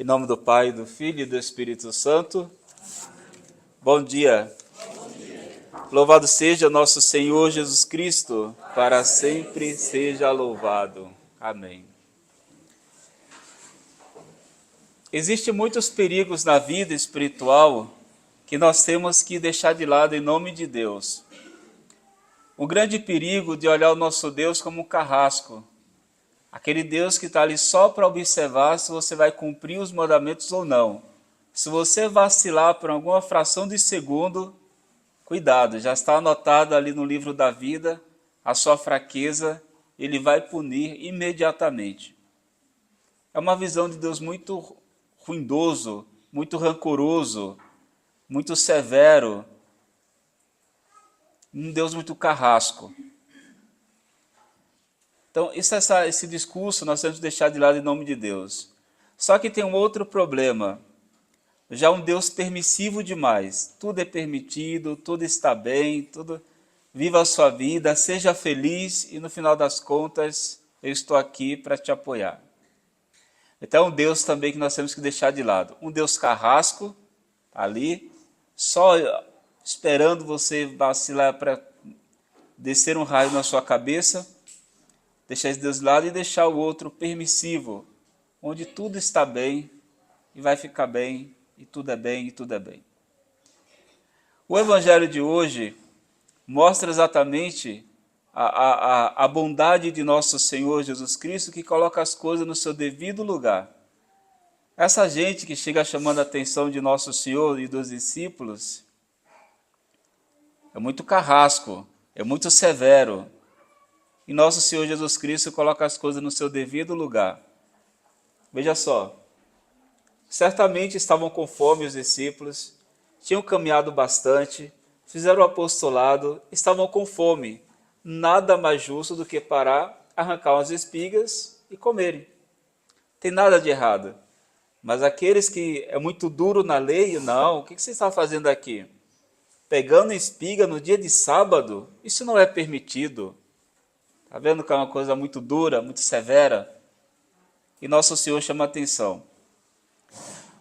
Em nome do Pai, do Filho e do Espírito Santo. Bom dia. Louvado seja nosso Senhor Jesus Cristo, para sempre seja louvado. Amém. Existem muitos perigos na vida espiritual que nós temos que deixar de lado em nome de Deus. O grande perigo de olhar o nosso Deus como um carrasco, aquele Deus que está ali só para observar se você vai cumprir os mandamentos ou não. Se você vacilar por alguma fração de segundo, cuidado, já está anotado ali no livro da vida, a sua fraqueza, ele vai punir imediatamente. É uma visão de Deus muito ruidoso, muito rancoroso, muito severo, um Deus muito carrasco. Então, esse discurso nós temos que deixar de lado em nome de Deus. Só que tem um outro problema. Já um Deus permissivo demais. Tudo é permitido, tudo está bem, tudo. Viva a sua vida, seja feliz e no final das contas eu estou aqui para te apoiar. Então é um Deus também que nós temos que deixar de lado. Um Deus carrasco, ali, só esperando você vacilar para descer um raio na sua cabeça. Deixar esse Deus de lado e deixar o outro permissivo, onde tudo está bem e vai ficar bem, e tudo é bem, e tudo é bem. O Evangelho de hoje mostra exatamente a bondade de nosso Senhor Jesus Cristo, que coloca as coisas no seu devido lugar. Essa gente que chega chamando a atenção de nosso Senhor e dos discípulos é muito carrasco, é muito severo. E nosso Senhor Jesus Cristo coloca as coisas no seu devido lugar. Veja só, certamente estavam com fome os discípulos, tinham caminhado bastante, fizeram o apostolado, estavam com fome. Nada mais justo do que parar, arrancar umas espigas e comerem. Tem nada de errado. Mas aqueles que é muito duro na lei, não, o que você está fazendo aqui? Pegando espiga no dia de sábado, isso não é permitido. Está vendo que é uma coisa muito dura, muito severa? E nosso Senhor chama a atenção.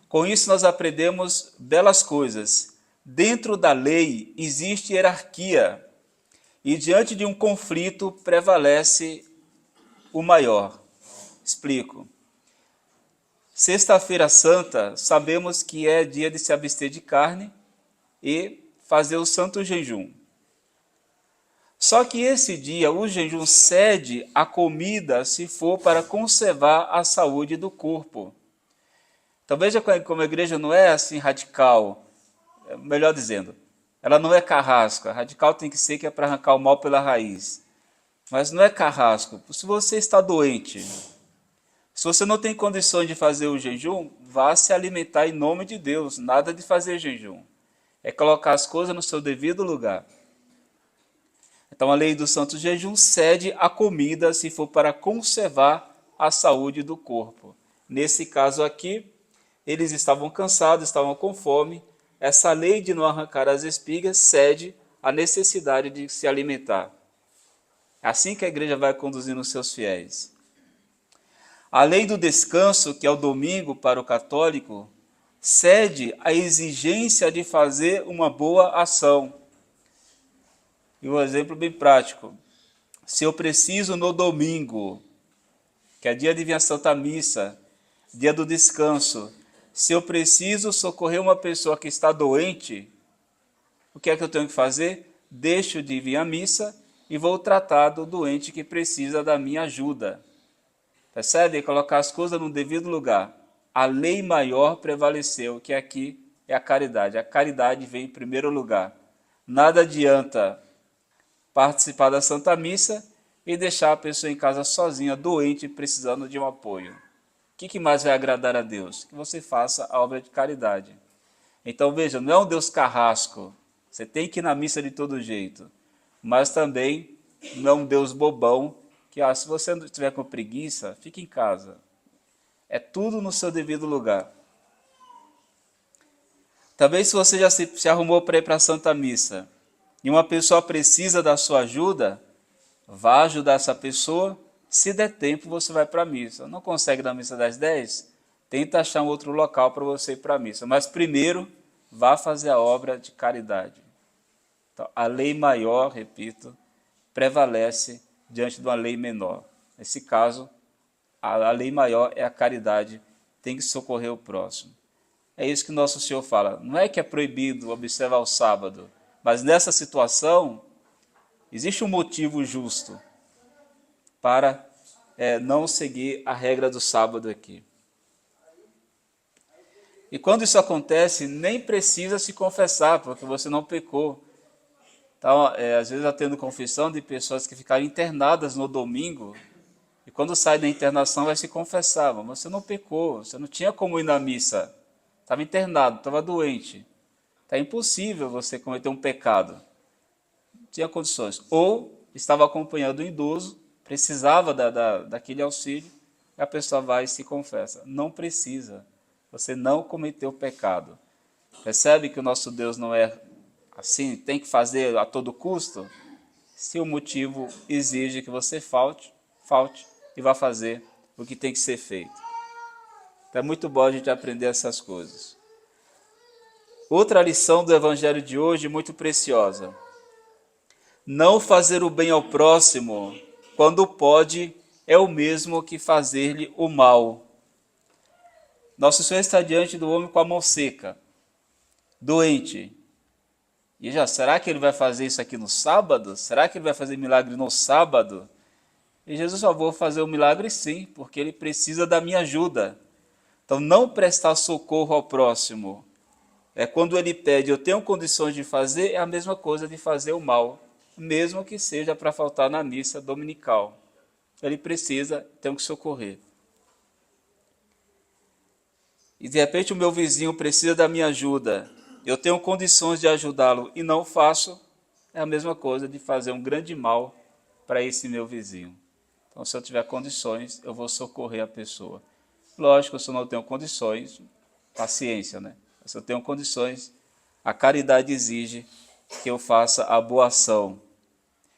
Com isso nós aprendemos belas coisas. Dentro da lei existe hierarquia. E diante de um conflito prevalece o maior. Explico. Sexta-feira Santa, sabemos que é dia de se abster de carne e fazer o santo jejum. Só que esse dia o jejum cede a comida se for para conservar a saúde do corpo. Então veja como a igreja não é assim radical, melhor dizendo, ela não é carrasco. Radical tem que ser que é para arrancar o mal pela raiz. Mas não é carrasco. Se você está doente, se você não tem condições de fazer o jejum, vá se alimentar em nome de Deus. Nada de fazer jejum. É colocar as coisas no seu devido lugar. Então a lei do santo jejum cede a comida se for para conservar a saúde do corpo. Nesse caso aqui, eles estavam cansados, estavam com fome. Essa lei de não arrancar as espigas cede a necessidade de se alimentar. É assim que a igreja vai conduzindo os seus fiéis. A lei do descanso, que é o domingo para o católico, cede a exigência de fazer uma boa ação. E um exemplo bem prático. Se eu preciso no domingo, que é dia de vir à Santa Missa, dia do descanso, se eu preciso socorrer uma pessoa que está doente, o que é que eu tenho que fazer? Deixo de vir à missa e vou tratar do doente que precisa da minha ajuda. Percebe? Colocar as coisas no devido lugar. A lei maior prevaleceu, que aqui é a caridade. A caridade vem em primeiro lugar. Nada adianta participar da Santa Missa e deixar a pessoa em casa sozinha, doente, precisando de um apoio. O que mais vai agradar a Deus? Que você faça a obra de caridade. Então veja, não é um Deus carrasco, você tem que ir na missa de todo jeito, mas também não é um Deus bobão, que se você não estiver com preguiça, fique em casa. É tudo no seu devido lugar. Também se você já se arrumou para ir para a Santa Missa, e uma pessoa precisa da sua ajuda, vá ajudar essa pessoa. Se der tempo, você vai para a missa. Não consegue na missa das 10? tenta achar um outro local para você ir para a missa. Mas primeiro, vá fazer a obra de caridade. Então, a lei maior, repito, prevalece diante de uma lei menor. Nesse caso, a lei maior é a caridade, tem que socorrer o próximo. É isso que nosso Senhor fala. Não é que é proibido observar o sábado, mas nessa situação, existe um motivo justo para não seguir a regra do sábado aqui. E quando isso acontece, nem precisa se confessar, porque você não pecou. Então, às vezes eu atendo confissão de pessoas que ficaram internadas no domingo, e quando sai da internação vai se confessar, mas você não pecou, você não tinha como ir na missa, estava internado, estava doente. É impossível você cometer um pecado. Não tinha condições. Ou estava acompanhando um idoso, precisava daquele auxílio, e a pessoa vai e se confessa. Não precisa. Você não cometeu pecado. Percebe que o nosso Deus não é assim, tem que fazer a todo custo? Se o motivo exige que você falte e vá fazer o que tem que ser feito. Então é muito bom a gente aprender essas coisas. Outra lição do Evangelho de hoje, muito preciosa. Não fazer o bem ao próximo, quando pode, é o mesmo que fazer-lhe o mal. Nosso Senhor está diante do homem com a mão seca, doente. E será que ele vai fazer isso aqui no sábado? Será que ele vai fazer milagre no sábado? E Jesus só vou fazer o milagre sim, porque ele precisa da minha ajuda. Então, não prestar socorro ao próximo. Quando ele pede, eu tenho condições de fazer, é a mesma coisa de fazer o mal, mesmo que seja para faltar na missa dominical. Ele precisa, tem que socorrer. E de repente o meu vizinho precisa da minha ajuda, eu tenho condições de ajudá-lo e não faço, é a mesma coisa de fazer um grande mal para esse meu vizinho. Então, se eu tiver condições, eu vou socorrer a pessoa. Lógico, se eu não tenho condições, paciência, né? Se eu tenho condições, a caridade exige que eu faça a boa ação.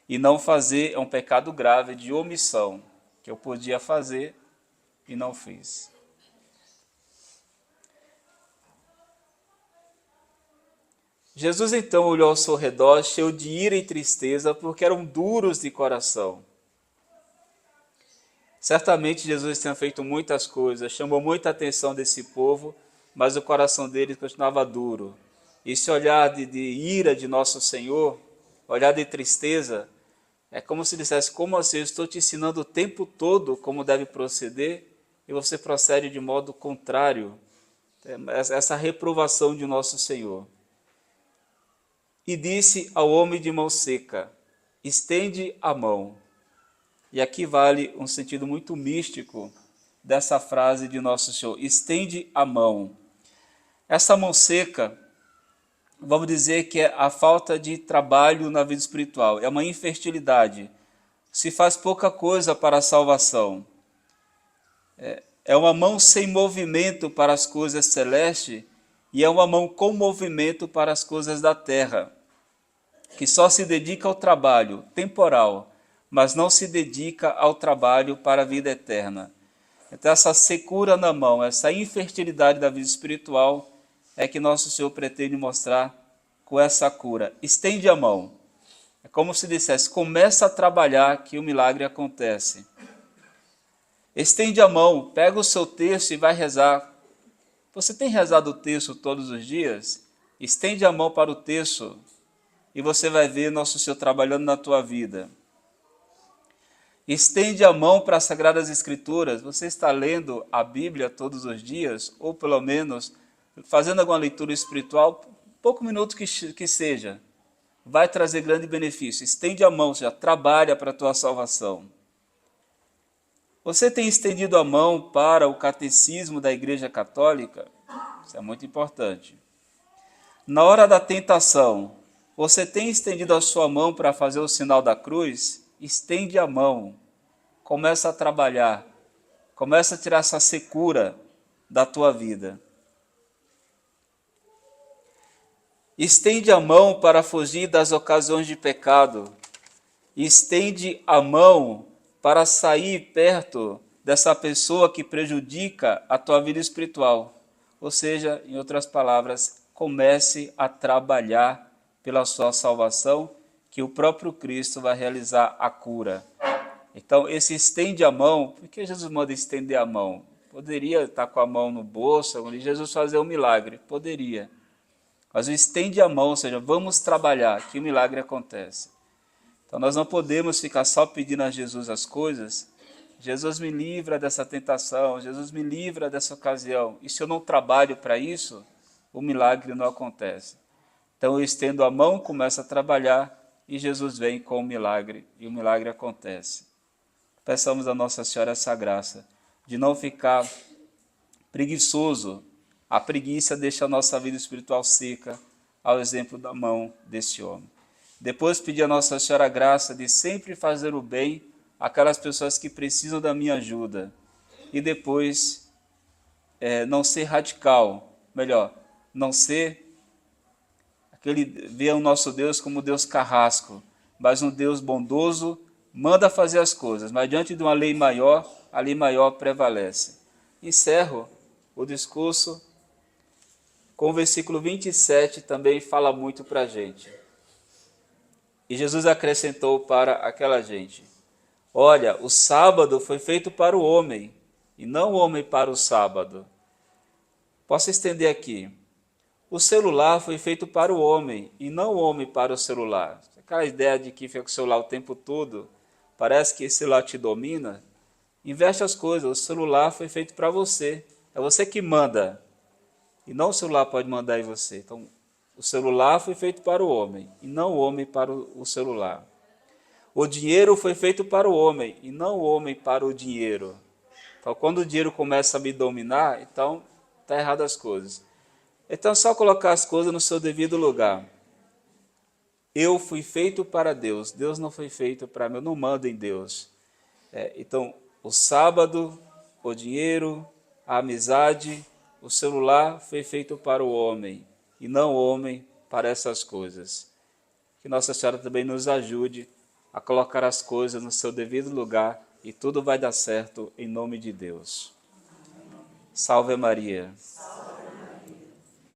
E não fazer é um pecado grave de omissão, que eu podia fazer e não fiz. Jesus então olhou ao seu redor, cheio de ira e tristeza, porque eram duros de coração. Certamente Jesus tinha feito muitas coisas, chamou muita atenção desse povo, mas o coração deles continuava duro. Esse olhar de ira de nosso Senhor, olhar de tristeza, é como se dissesse, como assim, eu estou te ensinando o tempo todo como deve proceder, e você procede de modo contrário. Essa reprovação de nosso Senhor. E disse ao homem de mão seca, estende a mão. E aqui vale um sentido muito místico dessa frase de nosso Senhor, estende a mão. Essa mão seca, vamos dizer que é a falta de trabalho na vida espiritual, é uma infertilidade. Se faz pouca coisa para a salvação. É uma mão sem movimento para as coisas celestes e é uma mão com movimento para as coisas da terra, que só se dedica ao trabalho temporal, mas não se dedica ao trabalho para a vida eterna. Então essa secura na mão, essa infertilidade da vida espiritual é que nosso Senhor pretende mostrar com essa cura. Estende a mão. É como se dissesse, começa a trabalhar que o milagre acontece. Estende a mão, pega o seu terço e vai rezar. Você tem rezado o terço todos os dias? Estende a mão para o terço e você vai ver nosso Senhor trabalhando na tua vida. Estende a mão para as Sagradas Escrituras. Você está lendo a Bíblia todos os dias, ou pelo menos fazendo alguma leitura espiritual, pouco minuto que seja, vai trazer grande benefício. Estende a mão, já trabalha para a tua salvação. Você tem estendido a mão para o catecismo da Igreja Católica? Isso é muito importante. Na hora da tentação, você tem estendido a sua mão para fazer o sinal da cruz? Estende a mão. Começa a trabalhar. Começa a tirar essa secura da tua vida. Estende a mão para fugir das ocasiões de pecado. Estende a mão para sair perto dessa pessoa que prejudica a tua vida espiritual. Ou seja, em outras palavras, comece a trabalhar pela sua salvação, que o próprio Cristo vai realizar a cura. Então, esse estende a mão, por que Jesus manda estender a mão? Poderia estar com a mão no bolso, e Jesus fazer um milagre, poderia. Mas o estende a mão, ou seja, vamos trabalhar, que o milagre acontece. Então nós não podemos ficar só pedindo a Jesus as coisas. Jesus me livra dessa tentação, Jesus me livra dessa ocasião. E se eu não trabalho para isso, o milagre não acontece. Então eu estendo a mão, começo a trabalhar e Jesus vem com o milagre e o milagre acontece. Peçamos a Nossa Senhora essa graça de não ficar preguiçoso. A preguiça deixa a nossa vida espiritual seca, ao exemplo da mão desse homem. Depois pedir a Nossa Senhora a graça de sempre fazer o bem àquelas pessoas que precisam da minha ajuda. E depois não ser radical, melhor, não ser ver o nosso Deus como Deus carrasco, mas um Deus bondoso, manda fazer as coisas, mas diante de uma lei maior, a lei maior prevalece. Encerro o discurso com o versículo 27, também fala muito para a gente. E Jesus acrescentou para aquela gente: olha, o sábado foi feito para o homem, e não o homem para o sábado. Posso estender aqui. O celular foi feito para o homem, e não o homem para o celular. Aquela ideia de que fica com o celular o tempo todo, parece que esse celular te domina. Inverte as coisas, o celular foi feito para você. É você que manda, e não o celular pode mandar em você. Então, o celular foi feito para o homem, e não o homem para o celular. O dinheiro foi feito para o homem, e não o homem para o dinheiro. Então, quando o dinheiro começa a me dominar, então está errado as coisas. Então, é só colocar as coisas no seu devido lugar. Eu fui feito para Deus, Deus não foi feito para mim, eu não mando em Deus. Então, o sábado, o dinheiro, a amizade, o celular foi feito para o homem, e não o homem para essas coisas. Que Nossa Senhora também nos ajude a colocar as coisas no seu devido lugar, e tudo vai dar certo em nome de Deus. Salve Maria.